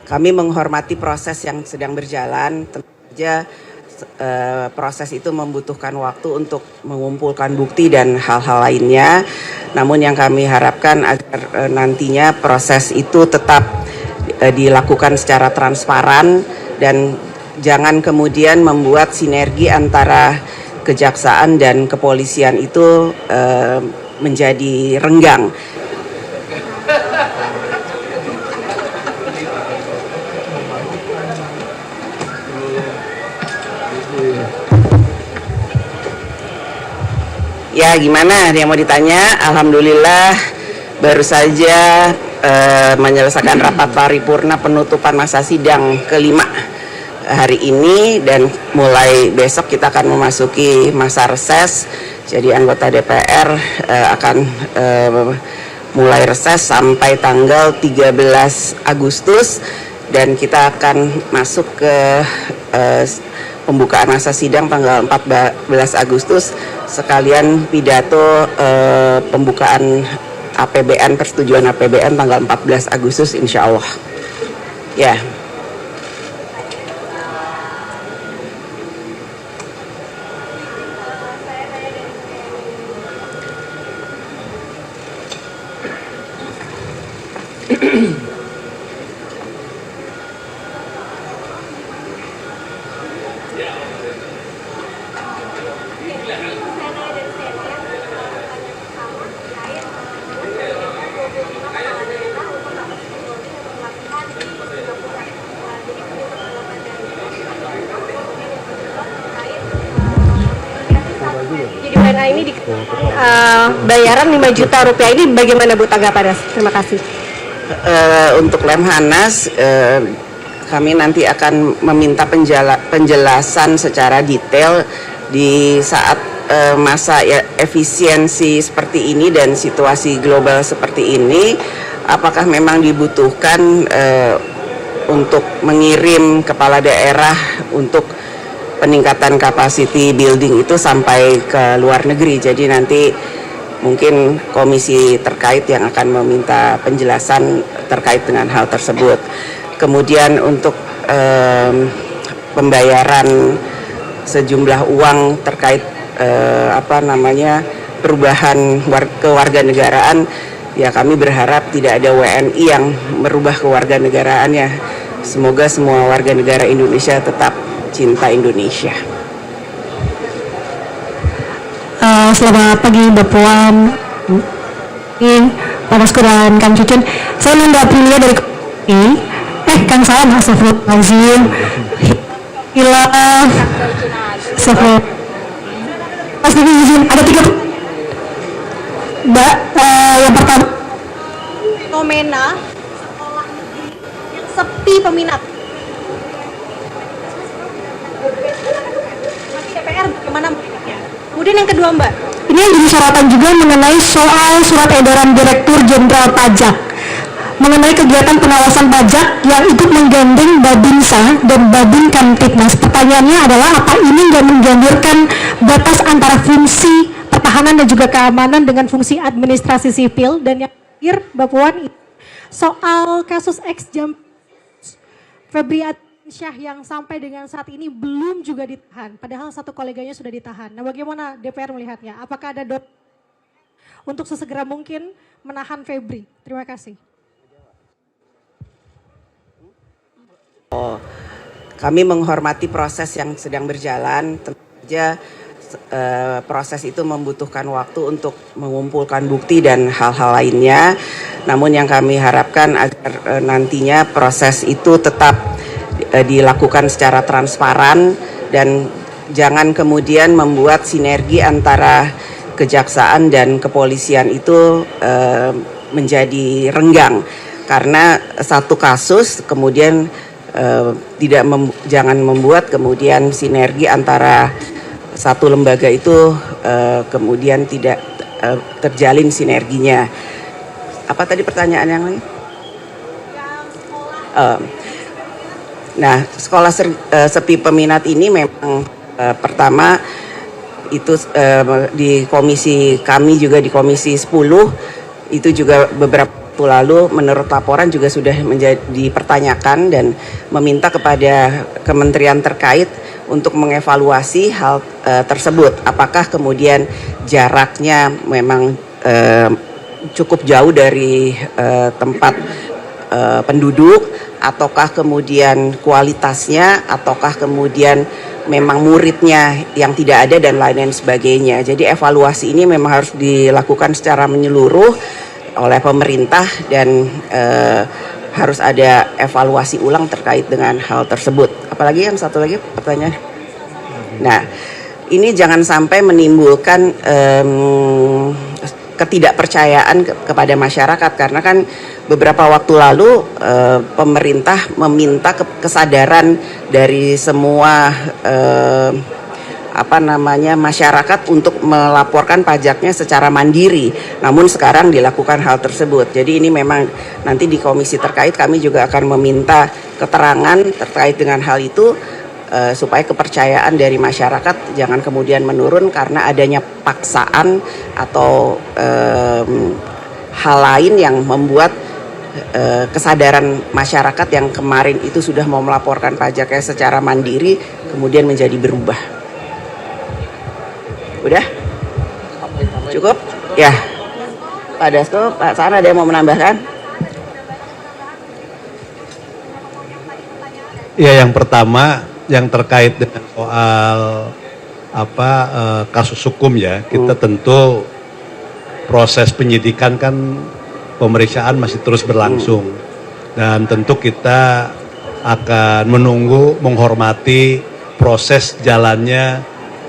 Kami menghormati proses yang sedang berjalan. Tentu saja proses itu membutuhkan waktu untuk mengumpulkan bukti dan hal-hal lainnya. Namun yang kami harapkan agar nantinya proses itu tetap dilakukan secara transparan dan jangan kemudian membuat sinergi antara kejaksaan dan kepolisian itu menjadi renggang. Ya gimana, ada yang mau ditanya? Alhamdulillah baru saja menyelesaikan rapat paripurna penutupan masa sidang kelima hari ini, dan mulai besok kita akan memasuki masa reses. Jadi anggota DPR akan mulai reses sampai tanggal 13 Agustus dan kita akan masuk ke pembukaan masa sidang tanggal 14 Agustus, sekalian pidato pembukaan APBN, persetujuan APBN tanggal 14 Agustus insya Allah. Ya. Jadi PNA ini bayaran 5 juta rupiah ini bagaimana Bu tanggapannya? Terima kasih. Untuk Lemhanas kami nanti akan meminta penjelasan secara detail di saat masa efisiensi seperti ini dan situasi global seperti ini. Apakah memang dibutuhkan untuk mengirim kepala daerah untuk peningkatan capacity building itu sampai ke luar negeri. Jadi nanti mungkin komisi terkait yang akan meminta penjelasan terkait dengan hal tersebut. Kemudian untuk pembayaran sejumlah uang terkait perubahan kewarganegaraan, ya kami berharap tidak ada WNI yang merubah kewarganegaraannya. Semoga semua warga negara Indonesia tetap cinta Indonesia. Selamat pagi Mbak Puan, Pak Maskur dan Kang Cucun. Saya Nanda Aprilia dari Kang Salam, Astagfirullahaladzim. Hilang. Ada 3 Mbak, yang pertama fenomena sekolah negeri yang sepi peminat. DPR bagaimana? Kemudian yang kedua Mbak, ini yang jadi sorotan juga mengenai soal surat edaran Direktur Jenderal Pajak mengenai kegiatan pengawasan pajak yang ikut menggandeng Babinsa dan Babin Kamtibnas. Pertanyaannya adalah apa ini nggak mengganjurkan batas antara fungsi pertahanan dan juga keamanan dengan fungsi administrasi sipil? Dan yang terakhir Mbak Puan, soal kasus ex-jam Febri Syah yang sampai dengan saat ini belum juga ditahan, padahal satu koleganya sudah ditahan. Nah, bagaimana DPR melihatnya? Apakah ada untuk sesegera mungkin menahan Febri? Terima kasih. Kami menghormati proses yang sedang berjalan. Tentu saja proses itu membutuhkan waktu untuk mengumpulkan bukti dan hal-hal lainnya. Namun yang kami harapkan agar nantinya proses itu tetap dilakukan secara transparan dan jangan kemudian membuat sinergi antara kejaksaan dan kepolisian itu menjadi renggang karena satu kasus, kemudian jangan membuat kemudian sinergi antara satu lembaga itu kemudian tidak terjalin sinerginya. Apa tadi pertanyaan yang lain? Nah, sekolah sepi peminat ini memang pertama itu di komisi kami juga di komisi 10 itu juga beberapa waktu lalu menurut laporan juga sudah dipertanyakan dan meminta kepada kementerian terkait untuk mengevaluasi hal tersebut. Apakah kemudian jaraknya memang cukup jauh dari tempat penduduk, ataukah kemudian kualitasnya, ataukah kemudian memang muridnya yang tidak ada dan lain-lain sebagainya. Jadi evaluasi ini memang harus dilakukan secara menyeluruh oleh pemerintah dan harus ada evaluasi ulang terkait dengan hal tersebut. Apalagi yang satu lagi pertanyaan. Nah, ini jangan sampai menimbulkan ketidakpercayaan kepada masyarakat, karena kan beberapa waktu lalu pemerintah meminta kesadaran dari semua masyarakat untuk melaporkan pajaknya secara mandiri. Namun sekarang dilakukan hal tersebut. Jadi ini memang nanti di komisi terkait kami juga akan meminta keterangan terkait dengan hal itu supaya kepercayaan dari masyarakat jangan kemudian menurun karena adanya paksaan atau hal lain yang membuat kesadaran masyarakat yang kemarin itu sudah mau melaporkan pajaknya secara mandiri kemudian menjadi berubah. Udah? Cukup? Ya. Pak Dasko, Pak Saan ada yang mau menambahkan? Ya, yang pertama yang terkait dengan soal kasus hukum ya, kita tentu proses penyidikan kan pemeriksaan masih terus berlangsung dan tentu kita akan menunggu menghormati proses jalannya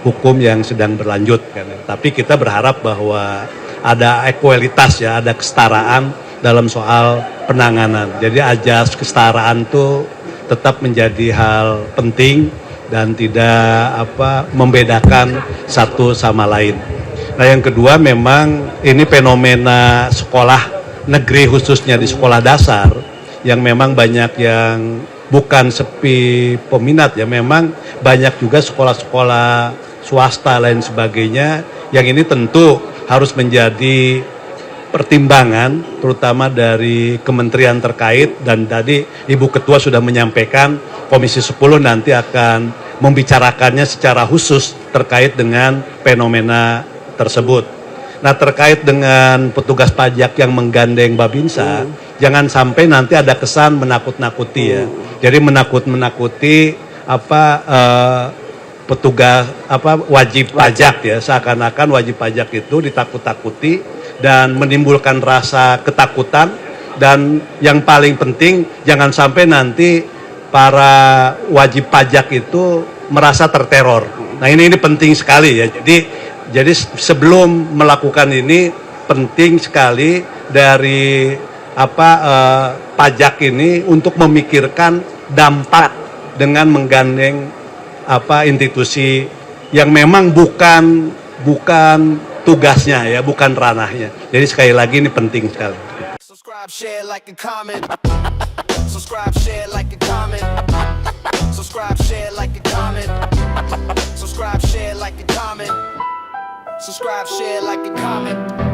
hukum yang sedang berlanjut kan. Tapi kita berharap bahwa ada ekualitas ya, ada kesetaraan dalam soal penanganan. Jadi ajas kesetaraan itu tetap menjadi hal penting dan tidak membedakan satu sama lain. Nah, yang kedua memang ini fenomena sekolah negeri khususnya di sekolah dasar yang memang banyak yang bukan sepi peminat ya, memang banyak juga sekolah-sekolah swasta lain sebagainya yang ini tentu harus menjadi pertimbangan terutama dari kementerian terkait, dan tadi Ibu Ketua sudah menyampaikan Komisi 10 nanti akan membicarakannya secara khusus terkait dengan fenomena tersebut. Nah, terkait dengan petugas pajak yang menggandeng Babinsa, jangan sampai nanti ada kesan menakut-nakuti ya. Jadi menakut-nakuti petugas wajib pajak ya, seakan-akan wajib pajak itu ditakut-takuti dan menimbulkan rasa ketakutan, dan yang paling penting jangan sampai nanti para wajib pajak itu merasa terteror. Nah, ini penting sekali ya. Jadi sebelum melakukan ini penting sekali dari pajak ini untuk memikirkan dampak dengan menggandeng institusi yang memang bukan tugasnya ya, bukan ranahnya. Jadi sekali lagi ini penting sekali. Subscribe, share, like, and comment. Subscribe, share, like, and comment. Subscribe, share, like, and comment. Subscribe, share, like, and comment. Subscribe, share, like, and comment.